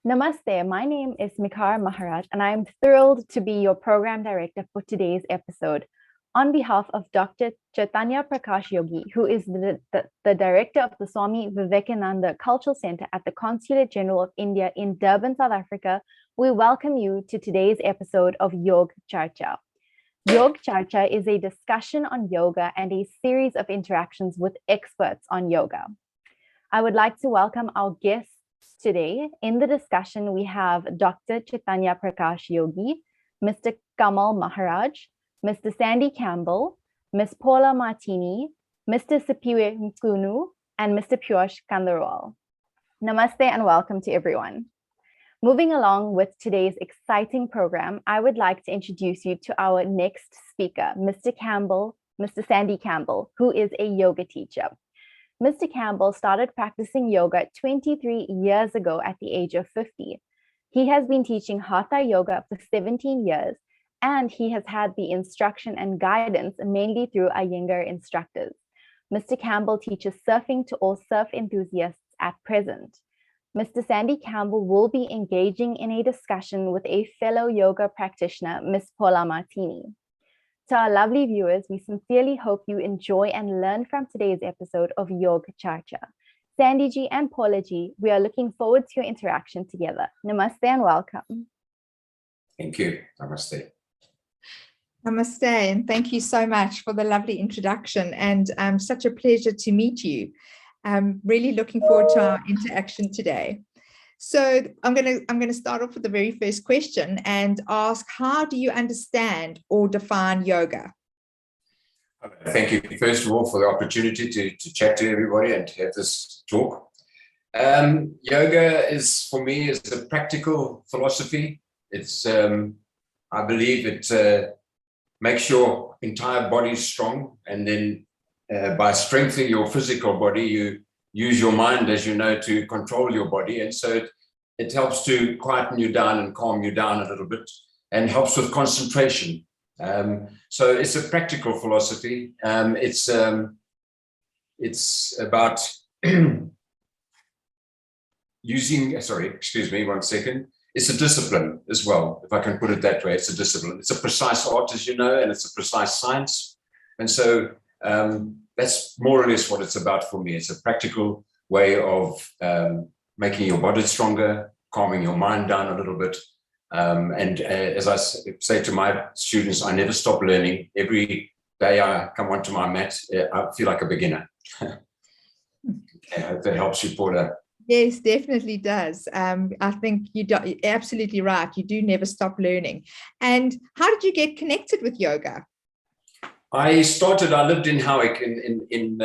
Namaste, my name is Mikar Maharaj, and I'm thrilled to be your program director for today's episode. On behalf of Dr. Chaitanya Prakash Yogi, who is the director of the Swami Vivekananda Cultural Center at the Consulate General of India in Durban, South Africa, we welcome you to today's episode of Yog Charcha. Yog Charcha is a discussion on yoga and a series of interactions with experts on yoga. I would like to welcome our guests today. In the discussion, we have Dr. Chaitanya Prakash Yogi, Mr. Kamal Maharaj, Mr. Sandy Campbell, Ms. Paula Martini, Mr. Sipiwe Mkunu, and Mr. Piyush Kandarwal. Namaste and welcome to everyone. Moving along with today's exciting program, I would like to introduce you to our next speaker, Mr. Campbell, Mr. Sandy Campbell, who is a yoga teacher. Mr. Campbell started practicing yoga 23 years ago at the age of 50. He has been teaching Hatha Yoga for 17 years, and he has had the instruction and guidance mainly through Iyengar instructors. Mr. Campbell teaches surfing to all surf enthusiasts at present. Mr. Sandy Campbell will be engaging in a discussion with a fellow yoga practitioner, Ms. Paula Martini. To our lovely viewers, we sincerely hope you enjoy and learn from today's episode of Yog Charcha. Sandy ji and Paula ji, we are looking forward to your interaction together. Namaste and welcome. Thank you. Namaste. Namaste, and thank you so much for the lovely introduction, and such a pleasure to meet you. I'm really looking forward to our interaction today. So I'm going to start off with the very first question and ask, how do you understand or define yoga? Thank you, first of all, for the opportunity to chat to everybody and to have this talk. Yoga is, for me, is a practical philosophy. It's, I believe it makes your entire body strong, and then by strengthening your physical body, you use your mind, as you know, to control your body. And so it helps to quieten you down and calm you down a little bit, and helps with concentration. So it's a practical philosophy. It's about using, sorry, excuse me, 1 second. It's a discipline as well, if I can put it that way. It's a discipline. It's a precise art, as you know, and it's a precise science. And so that's more or less what it's about for me. It's a practical way of making your body stronger, calming your mind down a little bit. And as I say to my students, I never stop learning. Every day I come onto my mat, I feel like a beginner. I hope that helps you, Paula. Yes, definitely does. I think you're absolutely right. You do never stop learning. And how did you get connected with yoga? I lived in Howick in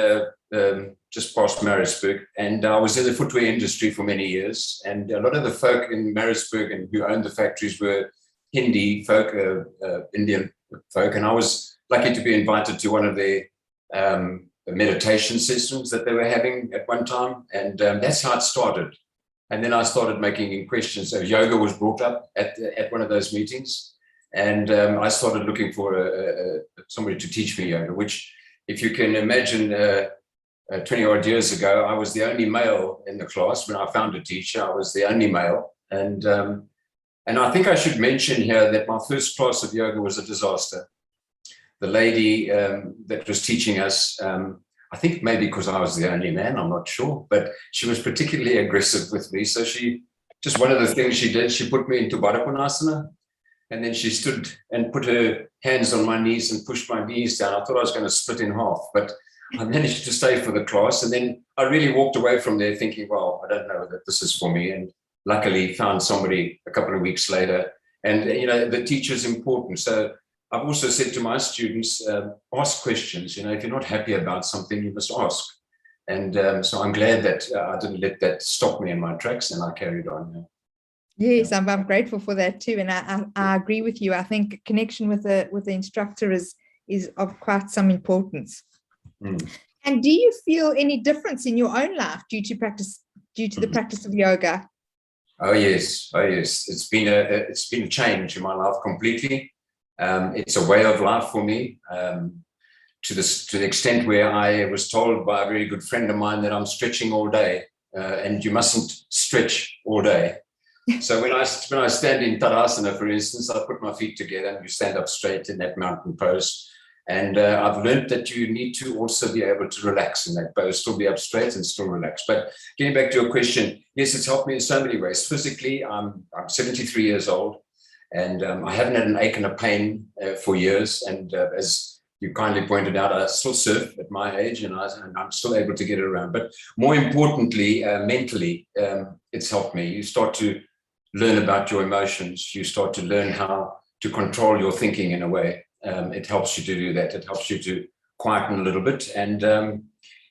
just past Maritzburg, and I was in the footwear industry for many years. And a lot of the folk in Maritzburg and who owned the factories were Hindi folk, Indian folk. And I was lucky to be invited to one of their meditation sessions that they were having at one time. And that's how it started. And then I started making questions. So yoga was brought up at one of those meetings. And I started looking for somebody to teach me yoga, which, if you can imagine, 20-odd years ago, I was the only male in the class. When I found a teacher, I was the only male. And I think I should mention here that my first class of yoga was a disaster. The lady that was teaching us, I think maybe because I was the only man, I'm not sure, but she was particularly aggressive with me. So just one of the things she did, she put me into Pashimurtanasana. And then she stood and put her hands on my knees and pushed my knees down. I thought I was going to split in half, but I managed to stay for the class. And then I really walked away from there thinking, well, I don't know that this is for me. And luckily found somebody a couple of weeks later. And, you know, the teacher is important. So I've also said to my students, ask questions. You know, if you're not happy about something, you must ask. And so I'm glad that I didn't let that stop me in my tracks, and I carried on. Yes, I'm grateful for that too, and I agree with you. I think connection with the instructor is of quite some importance. Mm. And do you feel any difference in your own life due to the practice of yoga? Oh yes, it's been a change in my life completely. It's a way of life for me. To the extent where I was told by a very good friend of mine that I'm stretching all day, and you mustn't stretch all day. So when I stand in Tadasana, for instance, I put my feet together and you stand up straight in that mountain pose. And I've learned that you need to also be able to relax in that pose, still be up straight and still relax. But getting back to your question, yes, it's helped me in so many ways. Physically, I'm 73 years old, and I haven't had an ache and a pain for years. And as you kindly pointed out, I still surf at my age, and I'm still able to get around. But more importantly, mentally, it's helped me. You start to learn about your emotions. You start to learn how to control your thinking in a way. It helps you to do that. It helps you to quieten a little bit. And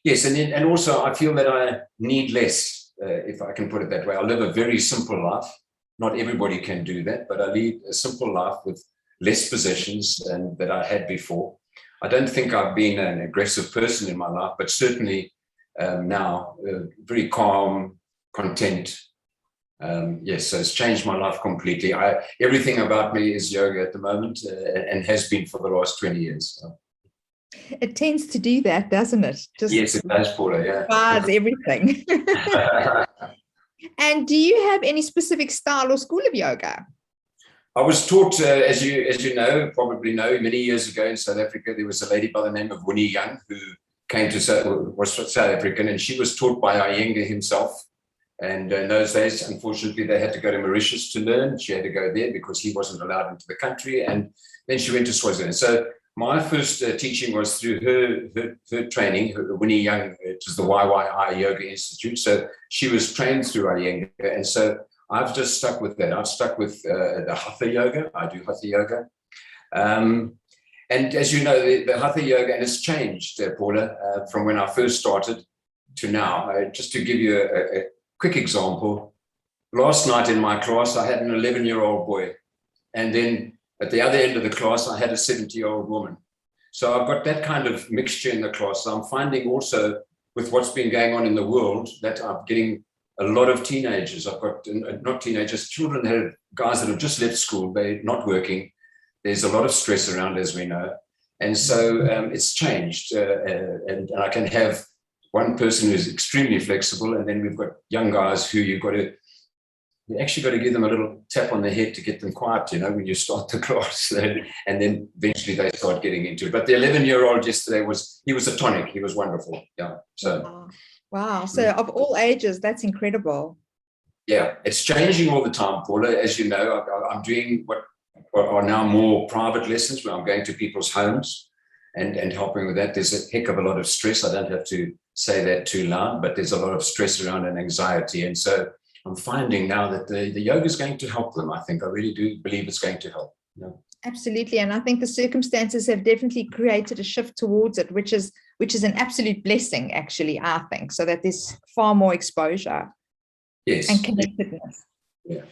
yes, and also I feel that I need less, if I can put it that way. I live a very simple life. Not everybody can do that, but I lead a simple life with less possessions than that I had before. I don't think I've been an aggressive person in my life, but certainly now very calm, content. Yes, so it's changed my life completely. Everything about me is yoga at the moment, and has been for the last 20 years. So. It tends to do that, doesn't it? Yes, it does, Paula, yeah. Bars everything. And do you have any specific style or school of yoga? I was taught, as you know, probably know, many years ago in South Africa, there was a lady by the name of Winnie Young who came to was South African, and she was taught by Iyengar himself. And in those days, unfortunately, they had to go to Mauritius to learn. She had to go there because he wasn't allowed into the country. And then she went to Swaziland. So my first teaching was through her training, Winnie Young, it was the YYI Yoga Institute. So she was trained through Iyengar. And so I've just stuck with that. I've stuck with the Hatha Yoga. I do Hatha Yoga. And as you know, the Hatha Yoga, and it's changed, Paula, from when I first started to now. Just to give you a quick example, last night in my class, I had an 11-year-old boy. And then at the other end of the class, I had a 70-year-old woman. So I've got that kind of mixture in the class. I'm finding also with what's been going on in the world that I'm getting a lot of teenagers. I've got, not teenagers, children, guys that have just left school, they're not working. There's a lot of stress around, as we know. And so it's changed. And I can have one person who's extremely flexible, and then we've got young guys who you actually got to give them a little tap on the head to get them quiet, you know, when you start the class, and then eventually they start getting into it. But the 11-year-old yesterday he was a tonic. He was wonderful. Yeah. So. Wow. So of all ages, that's incredible. Yeah, it's changing all the time, Paula. As you know, I'm doing what are now more private lessons where I'm going to people's homes and helping with that. There's a heck of a lot of stress. I don't have to say that too loud, but there's a lot of stress around and anxiety. And so I'm finding now that the yoga is going to help them. I think I really do believe it's going to help. Yeah. Absolutely. And I think the circumstances have definitely created a shift towards it, which is an absolute blessing, actually, I think, so that there's far more exposure. Yes. And connectedness. Yeah.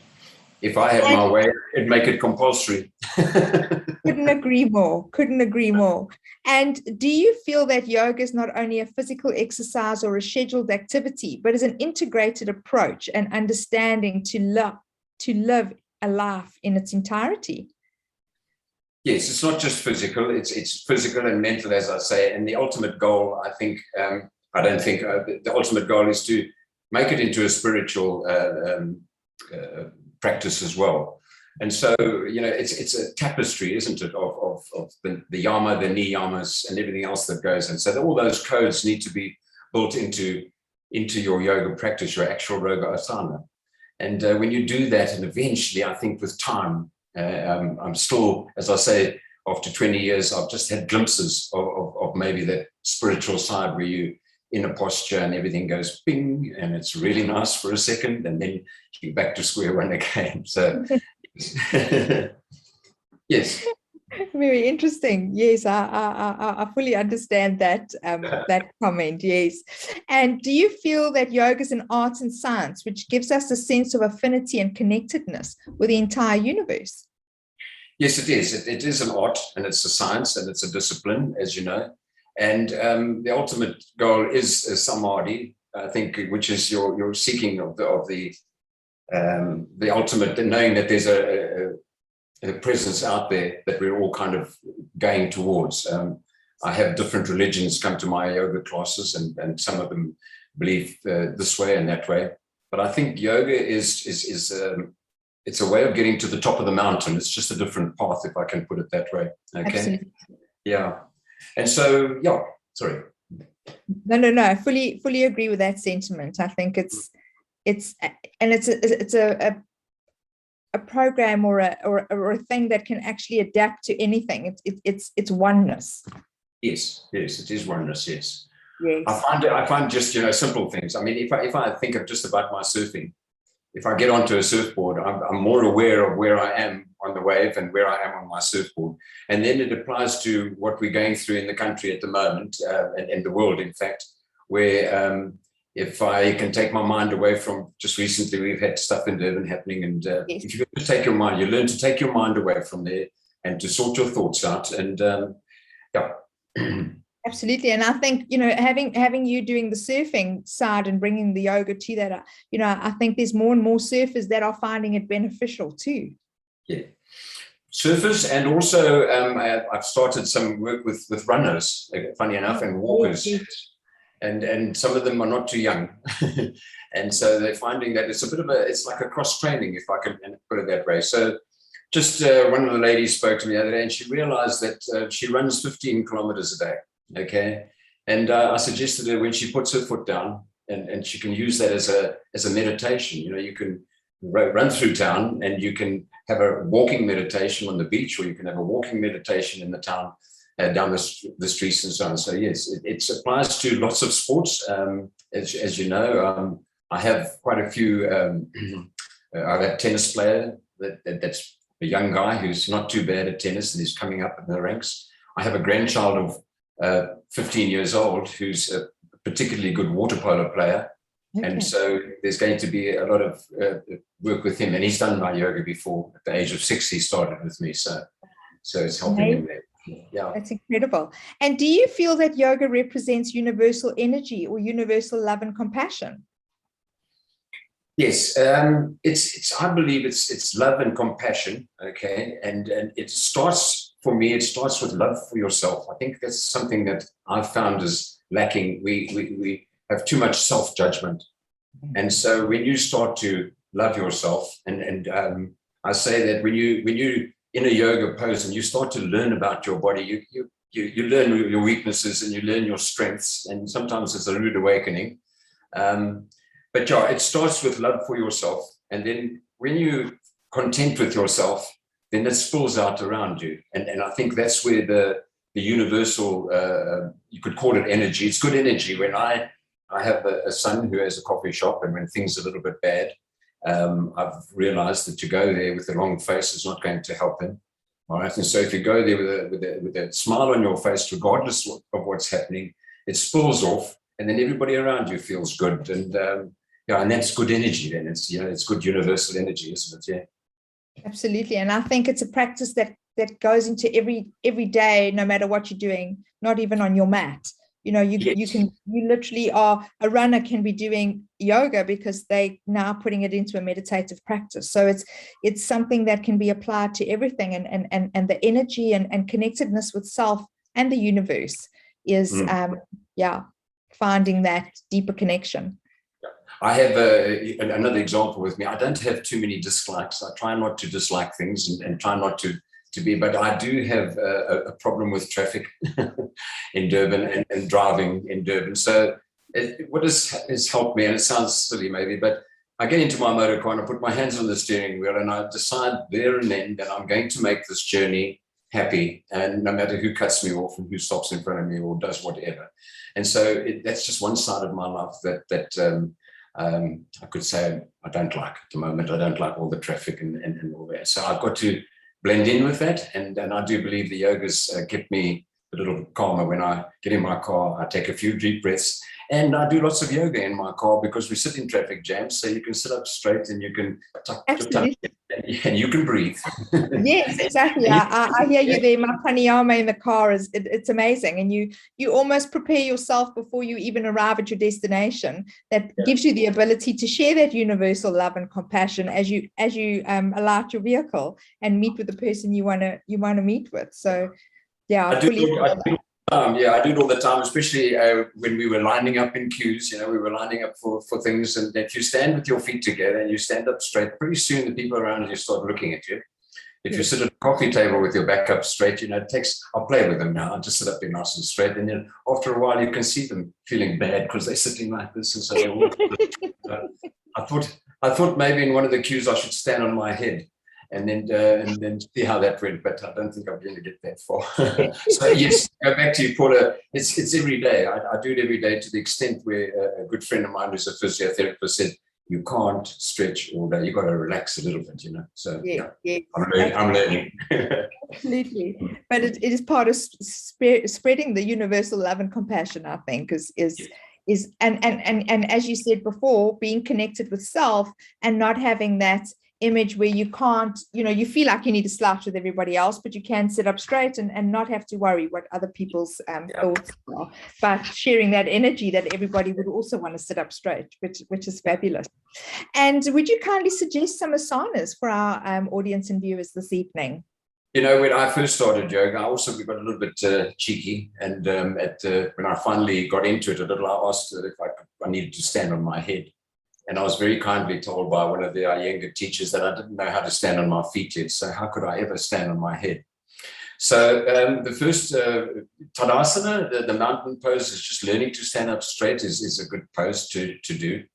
If I had my way, I'd make it compulsory. Couldn't agree more. And do you feel that yoga is not only a physical exercise or a scheduled activity, but is an integrated approach and understanding to live a life in its entirety? Yes, it's not just physical, it's physical and mental, as I say. And the ultimate goal, I think, the ultimate goal is to make it into a spiritual practice as well. And so, you know, it's a tapestry, isn't it, of the yama, the niyamas, and everything else that goes in. So all those codes need to be built into your yoga practice, your actual yoga asana. And when you do that, and eventually, I think with time, I'm still, as I say, after 20 years, I've just had glimpses of maybe that spiritual side where you in a posture and everything goes ping, and it's really nice for a second, and then you're back to square one again. So, yes. Very interesting. Yes, I fully understand that that comment. Yes. And do you feel that yoga is an art and science which gives us a sense of affinity and connectedness with the entire universe? Yes, it is. It is an art, and it's a science, and it's a discipline, as you know. And the ultimate goal is samadhi, I think, which is your seeking of the ultimate, knowing that there's a presence out there that we're all kind of going towards. I have different religions come to my yoga classes, and some of them believe this way and that way. But I think yoga is it's a way of getting to the top of the mountain. It's just a different path, if I can put it that way. Okay. Absolutely. Yeah. And so, yeah, sorry. No. I fully agree with that sentiment. I think it's a program or a thing that can actually adapt to anything. It's oneness. Yes, it is oneness. Yes. Yes. I find just, simple things. I mean, if I think of just about my surfing, if I get onto a surfboard, I'm more aware of where I am on the wave and where I am on my surfboard. And then it applies to what we're going through in the country at the moment, and in the world, in fact, where if I can take my mind away from, just recently we've had stuff in Durban happening, and Yes. if you can take your mind, you learn to take your mind away from there and to sort your thoughts out. And yeah. Absolutely. And I think, having you doing the surfing side and bringing the yoga to that, I think there's more and more surfers that are finding it beneficial too. Yeah. Surfers, and also I've started some work with runners, funny enough, and walkers. Yes. And some of them are not too young. And so they're finding that it's like a cross training, if I can put it that way. So just one of the ladies spoke to me the other day, and she realized that she runs 15 kilometers a day. Okay. And I suggested her, when she puts her foot down, and she can use that as a meditation, you can run through town, and you can have a walking meditation on the beach, or you can have a walking meditation in the town, down the streets and so on. So yes, it applies to lots of sports. As you know, I have quite a few. I have a tennis player that's a young guy who's not too bad at tennis, and he's coming up in the ranks. I have a grandchild of 15 years old who's a particularly good water polo player. Okay. And so there's going to be a lot of work with him, and he's done my yoga before. At the age of 6, he started with me, so it's helping him there. Yeah, that's incredible. And do you feel that yoga represents universal energy or universal love and compassion? Yes, I believe it's love and compassion. Okay, and it starts, for me, it starts with love for yourself. I think that's something that I've found is lacking. We have too much self-judgment. And so when you start to love yourself, and I say that when you in a yoga pose and you start to learn about your body, you learn your weaknesses and you learn your strengths, and sometimes it's a rude awakening. But yeah, it starts with love for yourself. And then when you're content with yourself, then it spills out around you. And I think that's where the universal, you could call it energy. It's good energy. When I have a son who has a coffee shop, and when things are a little bit bad, I've realized that to go there with the wrong face is not going to help him. All right. And so if you go there with a smile on your face, regardless of what's happening, it spills off, and then everybody around you feels good. And and that's good energy. Then it's good universal energy, isn't it? Yeah. Absolutely. And I think it's a practice that goes into every day, no matter what you're doing, not even on your mat. You literally are, a runner can be doing yoga because they now putting it into a meditative practice. So it's something that can be applied to everything, and the energy and connectedness with self and the universe is finding that deeper connection. I have another example with me. I don't have too many dislikes. I try not to dislike things and try not to be, but I do have a problem with traffic in Durban and driving in Durban. So what has helped me, and it sounds silly maybe, but I get into my motor car and I put my hands on the steering wheel, and I decide there and then that I'm going to make this journey happy, and no matter who cuts me off and who stops in front of me or does whatever. And so that's just one side of my life that I could say I don't like at the moment. I don't like all the traffic and all that. So I've got to blend in with that. And I do believe the yoga's kept me a little calmer. When I get in my car, I take a few deep breaths, and I do lots of yoga in my car because we sit in traffic jams. So you can sit up straight and you can tuck and you can breathe. Yes, exactly. I hear you there. My pranayama in the car it's amazing. And you almost prepare yourself before you even arrive at your destination. That gives you the ability to share that universal love and compassion as you alight your vehicle and meet with the person you want to meet with. So yeah, Yeah, I do it all the time, especially when we were lining up in queues. We were lining up for things. And if you stand with your feet together and you stand up straight, pretty soon the people around you start looking at you. If you sit at a coffee table with your back up straight, it takes, I'll play with them now. I'll just sit up there nice and straight. And then after a while, you can see them feeling bad because they're sitting like this. And so they walk. I thought maybe in one of the queues I should stand on my head and then see how that went. But I don't think I'm going to get that far. So yes, go back to you, Paula. It's every day. I do it every day to the extent where a good friend of mine who's a physiotherapist said, you can't stretch all day. You've got to relax a little bit, So yeah. I'm learning. Absolutely. But it is part of spreading the universal love and compassion, I think, is and as you said before, being connected with self and not having that image where you can't, you feel like you need to slouch with everybody else, but you can sit up straight and not have to worry what other people's thoughts are, but sharing that energy that everybody would also want to sit up straight, which is fabulous. And would you kindly suggest some asanas for our audience and viewers this evening? When I first started yoga, I also got a little bit cheeky, and when I finally got into it a little, I asked if I needed to stand on my head. And I was very kindly told by one of the younger teachers that I didn't know how to stand on my feet yet. So how could I ever stand on my head? So the first Tadasana, the mountain pose, is just learning to stand up straight is a good pose to do.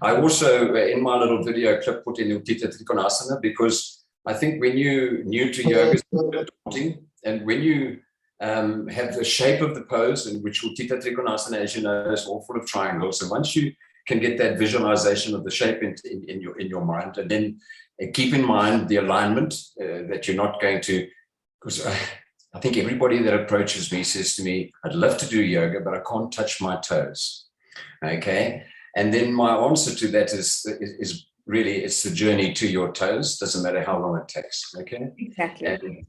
I also, in my little video clip, put in Untitled because I think when you're new to yoga, it's a bit daunting. And when you have the shape of the pose, in which Untitled, as you know, is all full of triangles. And once you can get that visualization of the shape in your mind, and then keep in mind the alignment that you're not going to, because I think everybody that approaches me says to me, I'd love to do yoga, but I can't touch my toes. Okay. And then my answer to that is really, it's the journey to your toes. Doesn't matter how long it takes. Okay. Exactly.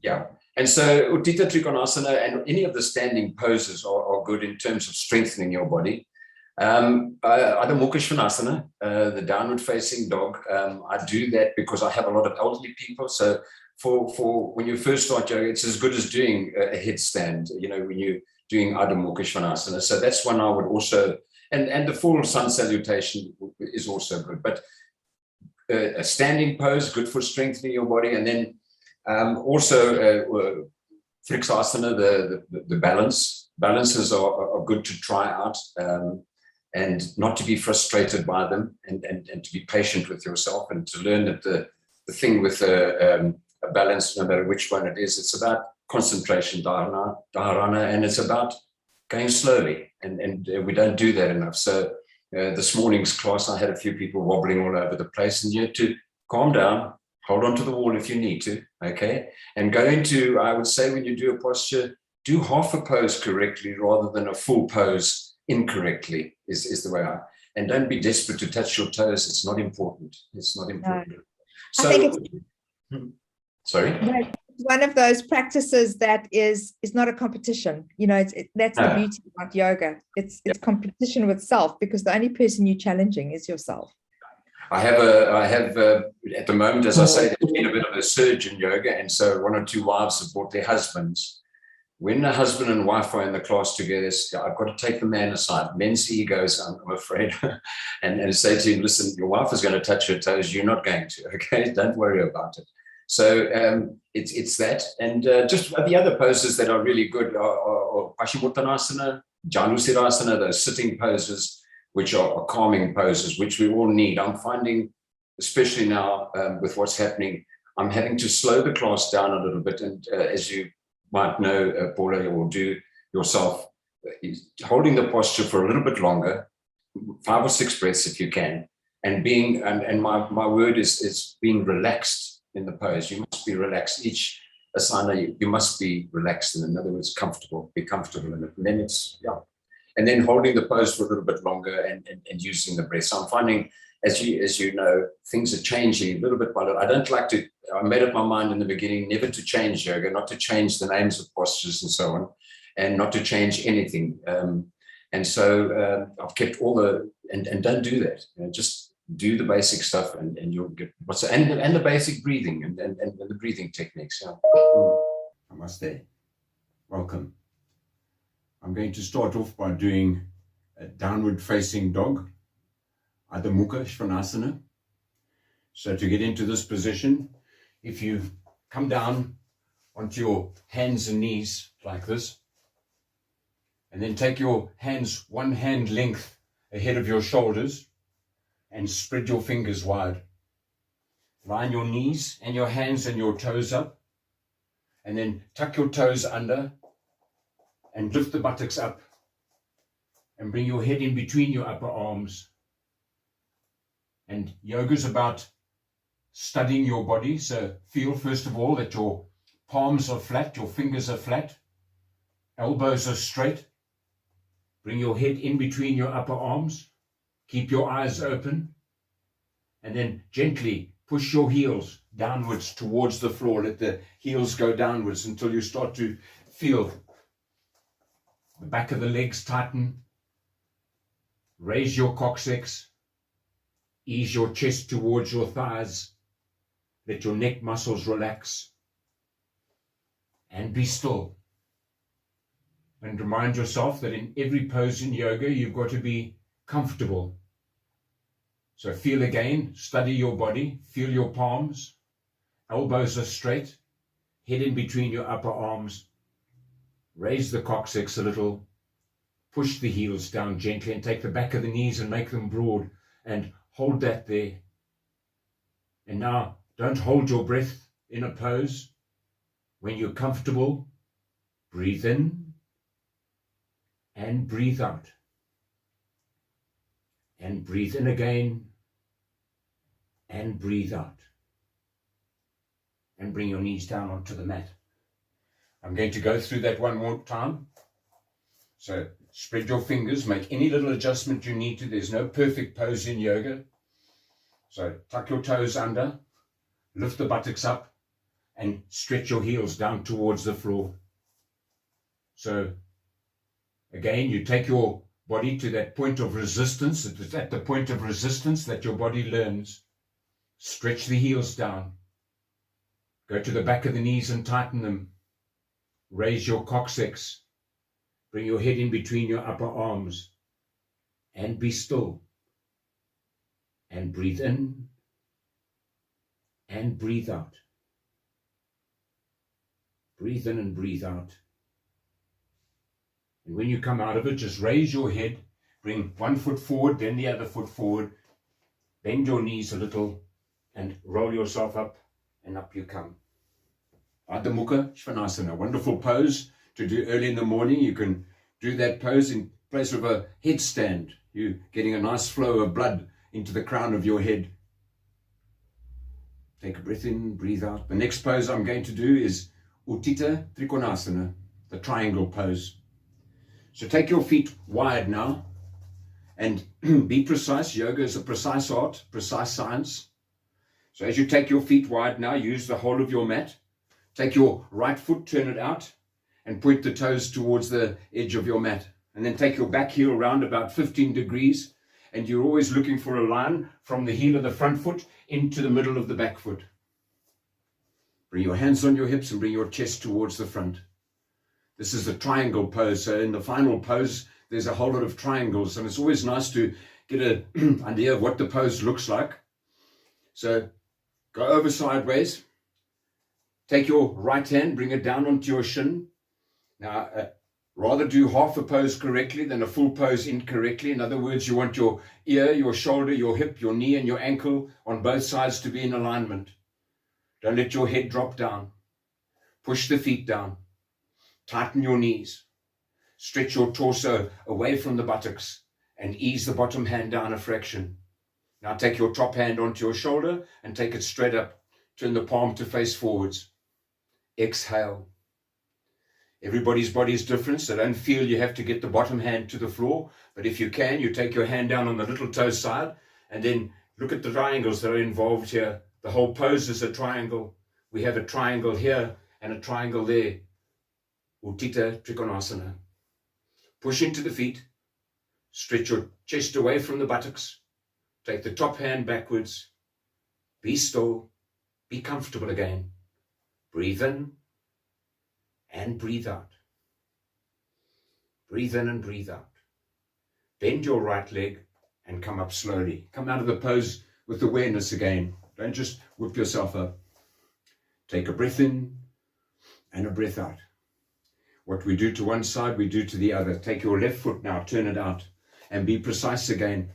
And so Uttita Trikonasana and any of the standing poses are good in terms of strengthening your body. Adho Mukha Svanasana, the downward facing dog. I do that because I have a lot of elderly people. So for when you first start yoga, it's as good as doing a headstand, when you're doing Adho Mukha Svanasana. So that's one I would also, and the full sun salutation is also good. But a standing pose, good for strengthening your body. And then also Friksasana, the balance. Balances are good to try out. And not to be frustrated by them, and to be patient with yourself, and to learn that the thing with a balance, no matter which one it is, it's about concentration, dharana, and it's about going slowly, and we don't do that enough. So this morning's class, I had a few people wobbling all over the place, and you have to calm down, hold on to the wall if you need to, okay, and go into, I would say, when you do a posture, do half a pose correctly rather than a full pose incorrectly is the way and don't be desperate to touch your toes. It's not important. It's not important. No. So, I think it's sorry. One of those practices that is not a competition. That's the beauty about yoga. It's competition with self, because the only person you're challenging is yourself. I have at the moment, as I say, there's been a bit of a surge in yoga, and so one or two wives have brought their husbands. When the husband and wife are in the class together, I've got to take the man aside. Men's egos, I'm afraid, and say to him, listen, your wife is going to touch her toes. You're not going to, okay? Don't worry about it. So it's that. And just the other poses that are really good are Pashimurtanasana, Janusirasana, those sitting poses, which are calming poses, which we all need. I'm finding, especially now with what's happening, I'm having to slow the class down a little bit. And as you might know, Paula, or do yourself, holding the posture for a little bit longer, 5 or 6 breaths if you can, and being, and my word is being relaxed in the pose. You must be relaxed. Each asana, you must be relaxed. In other words, comfortable, be comfortable in it. And then and then holding the pose for a little bit longer and using the breath. So I'm finding, as you know, things are changing a little bit by little. I don't like to, I made up my mind in the beginning never to change yoga, not to change the names of postures and so on, and not to change anything. And so I've kept all and don't do that. Just do the basic stuff and you'll get and the basic breathing and the breathing techniques. Yeah. Namaste. Welcome. I'm going to start off by doing a downward facing dog, Adho Mukha Svanasana. So to get into this position, if you come down onto your hands and knees like this, and then take your hands one hand length ahead of your shoulders and spread your fingers wide. Line your knees and your hands and your toes up, and then tuck your toes under and lift the buttocks up and bring your head in between your upper arms. And yoga is about studying your body. So feel first of all that your palms are flat, your fingers are flat, elbows are straight. Bring your head in between your upper arms. Keep your eyes open. And then gently push your heels downwards towards the floor. Let the heels go downwards until you start to feel the back of the legs tighten. Raise your coccyx. Ease your chest towards your thighs. Let your neck muscles relax. And be still. And remind yourself that in every pose in yoga, you've got to be comfortable. So feel again, study your body, feel your palms, elbows are straight, head in between your upper arms, raise the coccyx a little, push the heels down gently and take the back of the knees and make them broad and hold that there. And now don't hold your breath in a pose. When you're comfortable, breathe in and breathe out. And breathe in again and breathe out. And bring your knees down onto the mat. I'm going to go through that one more time. So spread your fingers, make any little adjustment you need to. There's no perfect pose in yoga. So tuck your toes under, lift the buttocks up, and stretch your heels down towards the floor. So again, you take your body to that point of resistance. It's at the point of resistance that your body learns. Stretch the heels down. Go to the back of the knees and tighten them. Raise your coccyx. Bring your head in between your upper arms. And be still. And breathe in. And breathe out. Breathe in and breathe out. And when you come out of it, just raise your head, bring one foot forward, then the other foot forward, bend your knees a little, and roll yourself up, and up you come. Adho Mukha Svanasana, wonderful pose to do early in the morning. You can do that pose in place of a headstand. You're getting a nice flow of blood into the crown of your head. Take a breath in, breathe out. The next pose I'm going to do is Untitled Chapter, the triangle pose. So take your feet wide now and be precise. Yoga is a precise art, precise science. So as you take your feet wide now, use the whole of your mat. Take your right foot, turn it out, and point the toes towards the edge of your mat. And then take your back heel round about 15 degrees. And you're always looking for a line from the heel of the front foot into the middle of the back foot. Bring your hands on your hips and bring your chest towards the front. This is the triangle pose. So in the final pose, there's a whole lot of triangles. And it's always nice to get an idea of what the pose looks like. So go over sideways. Take your right hand, bring it down onto your shin. Now, rather do half a pose correctly than a full pose incorrectly. In other words, you want your ear, your shoulder, your hip, your knee, and your ankle on both sides to be in alignment. Don't let your head drop down. Push the feet down. Tighten your knees. Stretch your torso away from the buttocks and ease the bottom hand down a fraction. Now take your top hand onto your shoulder and take it straight up. Turn the palm to face forwards. Exhale. Everybody's body is different, so don't feel you have to get the bottom hand to the floor. But if you can, you take your hand down on the little toe side and then look at the triangles that are involved here. The whole pose is a triangle. We have a triangle here and a triangle there. Untitled Chapter. Push into the feet. Stretch your chest away from the buttocks. Take the top hand backwards. Be still. Be comfortable again. Breathe in and breathe out. Breathe in and breathe out. Bend your right leg and come up slowly. Come out of the pose with awareness again. Don't just whip yourself up. Take a breath in and a breath out. What we do to one side, we do to the other. Take your left foot now, turn it out, and be precise again.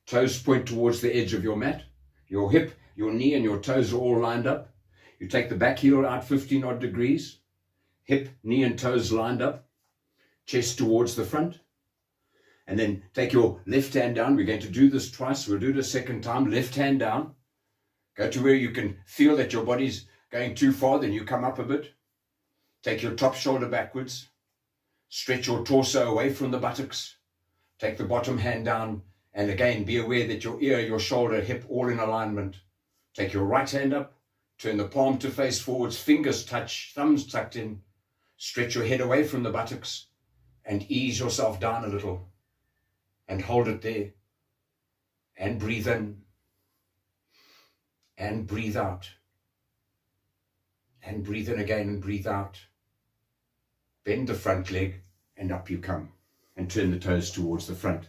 Toes point towards the edge of your mat. Your hip, your knee, and your toes are all lined up. You take the back heel out 15 odd degrees. Hip, knee, and toes lined up. Chest towards the front. And then take your left hand down. We're going to do this twice. We'll do it a second time. Left hand down. Go to where you can feel that your body's going too far. Then you come up a bit. Take your top shoulder backwards. Stretch your torso away from the buttocks. Take the bottom hand down. And again, be aware that your ear, your shoulder, hip, all in alignment. Take your right hand up. Turn the palm to face forwards. Fingers touch. Thumbs tucked in. Stretch your head away from the buttocks. And ease yourself down a little. And hold it there. And breathe in. And breathe out. And breathe in again and breathe out. Bend the front leg and up you come. And turn the toes towards the front.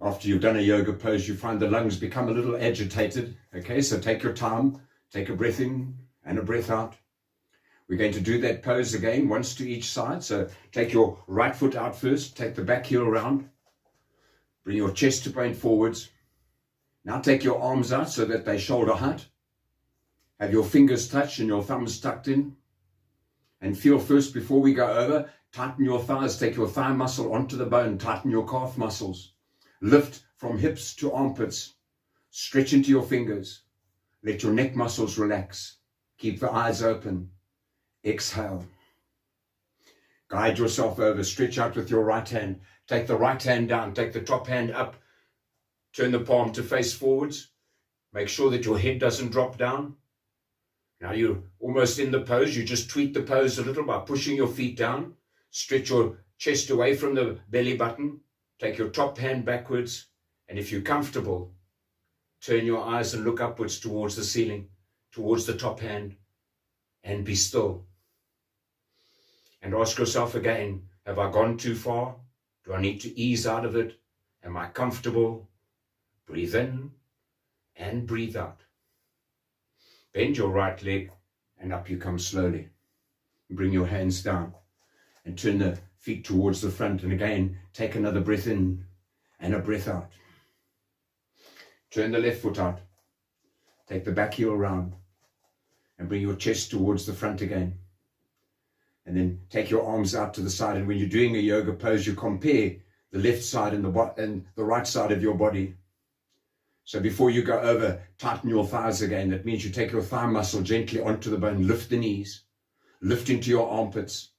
After you've done a yoga pose, you find the lungs become a little agitated. Okay, so take your time. Take a breath in and a breath out. We're going to do that pose again, once to each side. So take your right foot out first. Take the back heel round. Bring your chest to point forwards. Now take your arms out so that they shoulder height. Have your fingers touch and your thumbs tucked in. And feel first, before we go over, tighten your thighs. Take your thigh muscle onto the bone. Tighten your calf muscles. Lift from hips to armpits. Stretch into your fingers. Let your neck muscles relax. Keep the eyes open. Exhale. Guide yourself over. Stretch out with your right hand. Take the right hand down. Take the top hand up. Turn the palm to face forwards. Make sure that your head doesn't drop down. Now you're almost in the pose. You just tweak the pose a little by pushing your feet down. Stretch your chest away from the belly button. Take your top hand backwards. And if you're comfortable, turn your eyes and look upwards towards the ceiling, towards the top hand, and be still. And ask yourself again, have I gone too far? Do I need to ease out of it? Am I comfortable? Breathe in and breathe out. Bend your right leg and up you come slowly. Bring your hands down and turn the feet towards the front. And again, take another breath in and a breath out. Turn the left foot out. Take the back heel round and bring your chest towards the front again. And then take your arms out to the side. And when you're doing a yoga pose, you compare the left side and the right side of your body. So before you go over, tighten your thighs again. That means you take your thigh muscle gently onto the bone. Lift the knees. Lift into your armpits.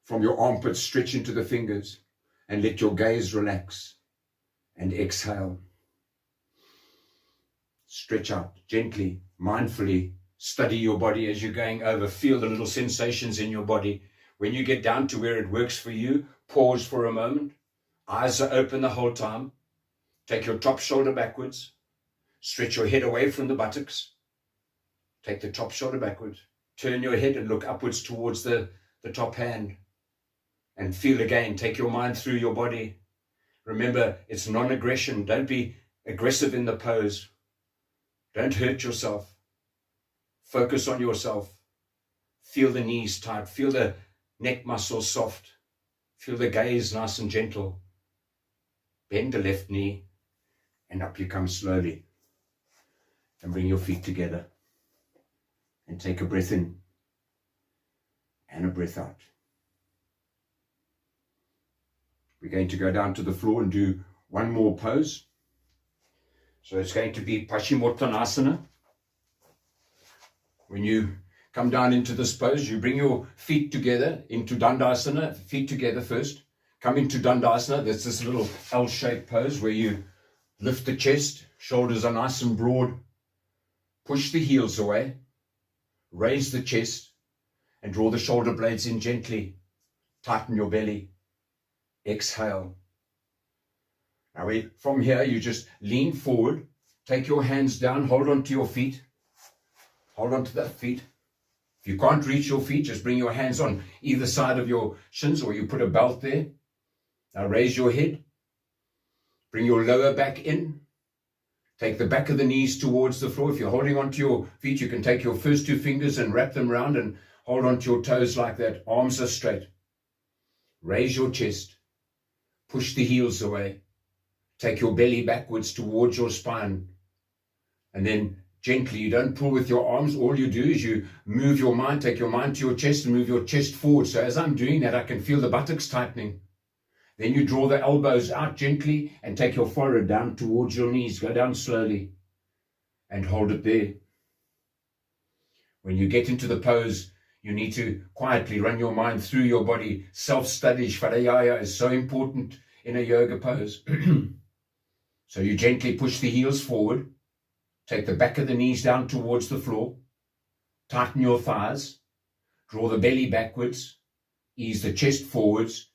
From your armpits, stretch into the fingers. And let your gaze relax. And exhale. Stretch out gently, mindfully. Study your body as you're going over. Feel the little sensations in your body. When you get down to where it works for you, pause for a moment. Eyes are open the whole time. Take your top shoulder backwards. Stretch your head away from the buttocks. Take the top shoulder backwards. Turn your head and look upwards towards the top hand. And feel again. Take your mind through your body. Remember, it's non-aggression. Don't be aggressive in the pose. Don't hurt yourself. Focus on yourself. Feel the knees tight. Feel the neck muscles soft. Feel the gaze nice and gentle. Bend the left knee and up you come slowly. And bring your feet together. And take a breath in and a breath out. We're going to go down to the floor and do one more pose. So it's going to be Pashimurtanasana. When you come down into this pose, you bring your feet together into Dandasana, feet together first. Come into Dandasana. That's this little L-shaped pose where you lift the chest, shoulders are nice and broad. Push the heels away. Raise the chest and draw the shoulder blades in gently. Tighten your belly. Exhale. Now from here, you just lean forward. Take your hands down. Hold on to your feet. Hold on to that feet. If you can't reach your feet, just bring your hands on either side of your shins, or you put a belt there. Now raise your head. Bring your lower back in. Take the back of the knees towards the floor. If you're holding onto your feet, you can take your first two fingers and wrap them around and hold onto your toes like that. Arms are straight. Raise your chest. Push the heels away. Take your belly backwards towards your spine. And then gently, you don't pull with your arms. All you do is you move your mind, take your mind to your chest and move your chest forward. So as I'm doing that, I can feel the buttocks tightening. Then you draw the elbows out gently and take your forehead down towards your knees. Go down slowly and hold it there. When you get into the pose, you need to quietly run your mind through your body. Self-study, Shvadhyaya, is so important in a yoga pose. So you gently push the heels forward. Take the back of the knees down towards the floor. Tighten your thighs. Draw the belly backwards. Ease the chest forwards.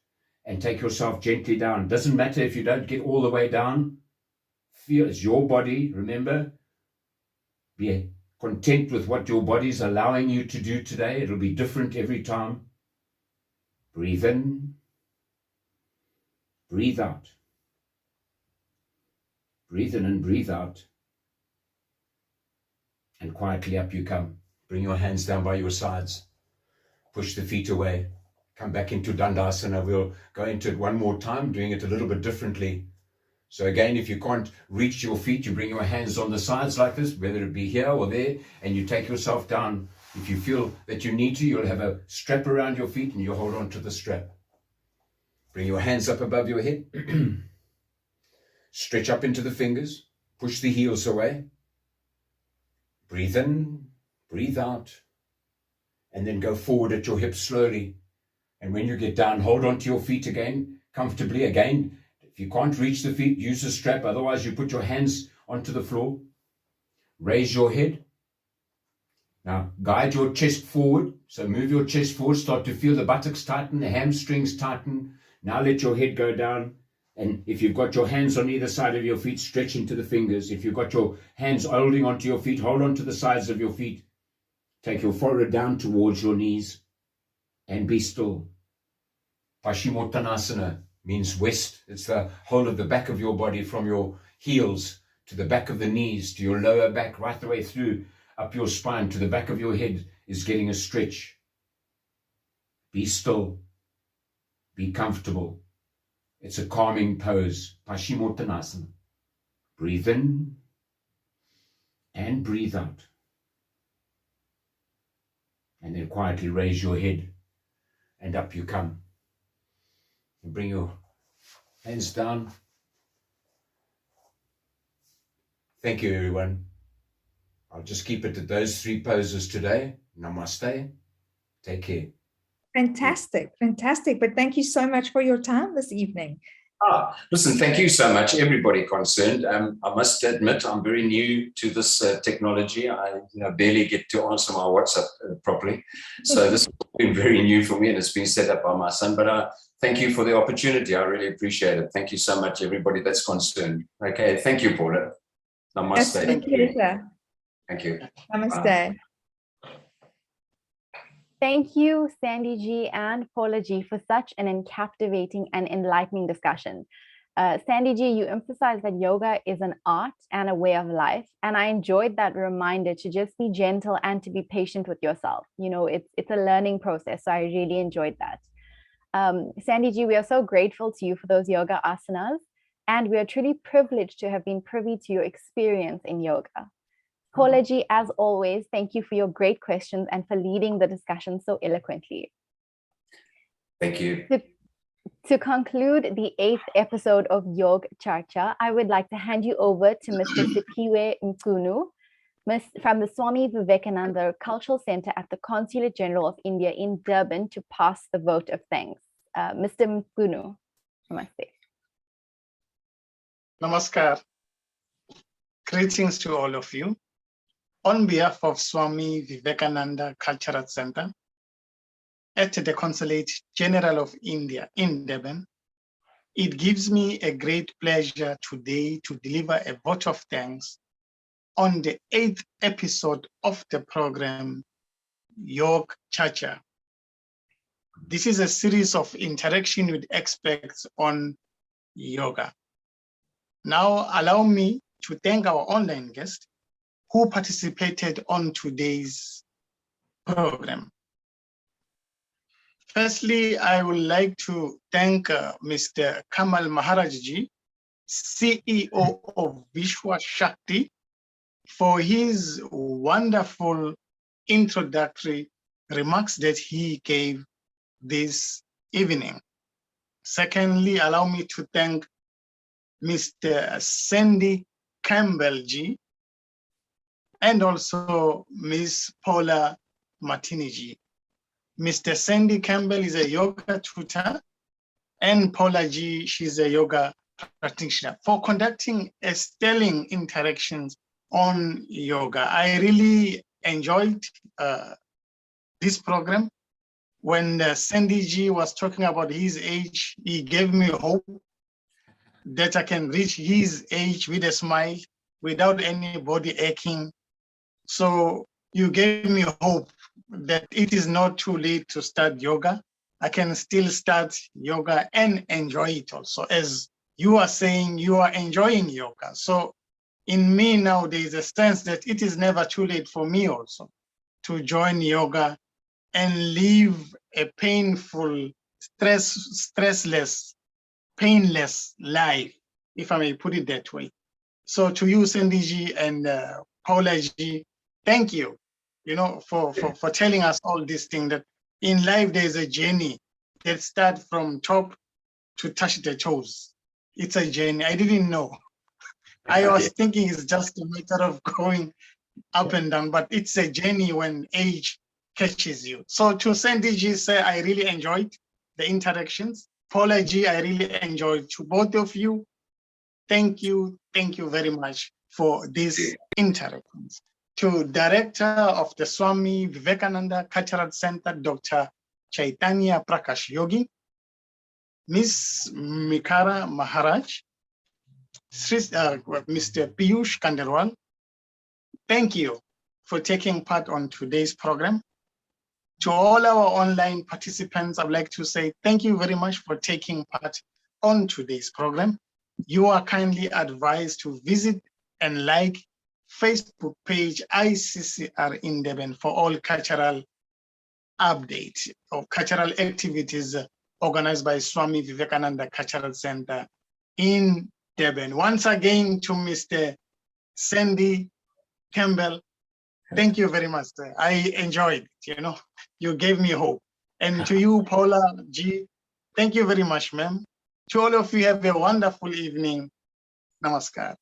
And take yourself gently down. Doesn't matter if you don't get all the way down. Feel it's your body. Remember, be content with what your body's allowing you to do today. It'll be different every time. Breathe in. Breathe out. Breathe in and breathe out. And quietly up you come. Bring your hands down by your sides. Push the feet away. Come back into Dandasana. We'll go into it one more time, doing it a little bit differently. So again, if you can't reach your feet, you bring your hands on the sides like this, whether it be here or there, and you take yourself down. If you feel that you need to, you'll have a strap around your feet and you hold on to the strap. Bring your hands up above your head. Stretch up into the fingers. Push the heels away. Breathe in, breathe out, and then go forward at your hips slowly. And when you get down, hold on to your feet again, comfortably again. If you can't reach the feet, use a strap. Otherwise, you put your hands onto the floor. Raise your head. Now, guide your chest forward. So move your chest forward. Start to feel the buttocks tighten, the hamstrings tighten. Now let your head go down. And if you've got your hands on either side of your feet, stretch into the fingers. If you've got your hands holding onto your feet, hold on to the sides of your feet. Take your forehead down towards your knees. And be still. Pashimurtanasana means west. It's the whole of the back of your body, from your heels to the back of the knees, to your lower back, right the way through, up your spine, to the back of your head is getting a stretch. Be still. Be comfortable. It's a calming pose. Pashimurtanasana. Breathe in and breathe out. And then quietly raise your head. And up you come. And bring your hands down. Thank you, everyone. I'll just keep it at those three poses today. Namaste. Take care. Fantastic, fantastic. But thank you so much for your time this evening. Listen, thank you so much, everybody concerned. I must admit, I'm very new to this technology. I barely get to answer my WhatsApp properly. So this has been very new for me, and it's been set up by my son. But thank you for the opportunity. I really appreciate it. Thank you so much, everybody that's concerned. Okay, thank you, Paula. Namaste. Thank you. Thank you. Namaste. Thank you, Sandy G and Paula G, for such an captivating and enlightening discussion. Sandy G, you emphasized that yoga is an art and a way of life. And I enjoyed that reminder to just be gentle and to be patient with yourself. You know, it's a learning process. So I really enjoyed that. Sandy G, we are so grateful to you for those yoga asanas. And we are truly privileged to have been privy to your experience in yoga. Paula G, as always, thank you for your great questions and for leading the discussion so eloquently. Thank you. To conclude the 8th episode of Yoga Charcha, I would like to hand you over to Mr. Sipiwe Mkunu from the Swami Vivekananda Cultural Center at the Consulate General of India in Durban to pass the vote of thanks. Mr. Mkunu, namaste. Namaskar. Greetings to all of you. On behalf of Swami Vivekananda Cultural Center at the Consulate General of India in Durban, it gives me a great pleasure today to deliver a vote of thanks on the 8th episode of the program, Yoga Charcha. This is a series of interaction with experts on yoga. Now, allow me to thank our online guest who participated on today's program. Firstly, I would like to thank Mr. Campbell Maharajji, CEO of Vishwa Shakti, for his wonderful introductory remarks that he gave this evening. Secondly, allow me to thank Mr. Sandy Campbell G, and also Ms. Paula Martini G. Mr. Sandy Campbell is a yoga tutor, and Paula G, she's a yoga practitioner, for conducting sterling interactions on yoga. I really enjoyed this program. When Sandy G was talking about his age, he gave me hope that I can reach his age with a smile without any body aching. So you gave me hope that it is not too late to start yoga. I can still start yoga and enjoy it also. As you are saying, you are enjoying yoga. So in me now, there is a sense that it is never too late for me also to join yoga and live a painful, stressless, painless life, if I may put it that way. So to you, Sandy G and Paula G, thank you, for telling us all these things, that in life there's a journey that starts from top to touch the toes. It's a journey. I didn't know. I was thinking it's just a matter of going up and down, but it's a journey when age catches you. So to Sandy G, say I really enjoyed the interactions. Paula G, I really enjoyed. To both of you, thank you very much for these interactions. To Director of the Swami Vivekananda Cultural Center, Dr. Chaitanya Prakash Yogi, Ms. Mikara Maharaj, Mr. Piyush Kandelwal, thank you for taking part on today's program. To all our online participants, I would like to say thank you very much for taking part on today's program. You are kindly advised to visit and like Facebook page ICCR in Durban for all cultural updates or cultural activities organized by Swami Vivekananda Cultural Center in Durban. Once again, to Mr. Sandy Campbell, thank you very much, sir. I enjoyed it, you gave me hope. And to you, Paula G, thank you very much, ma'am. To all of you, have a wonderful evening. Namaskar.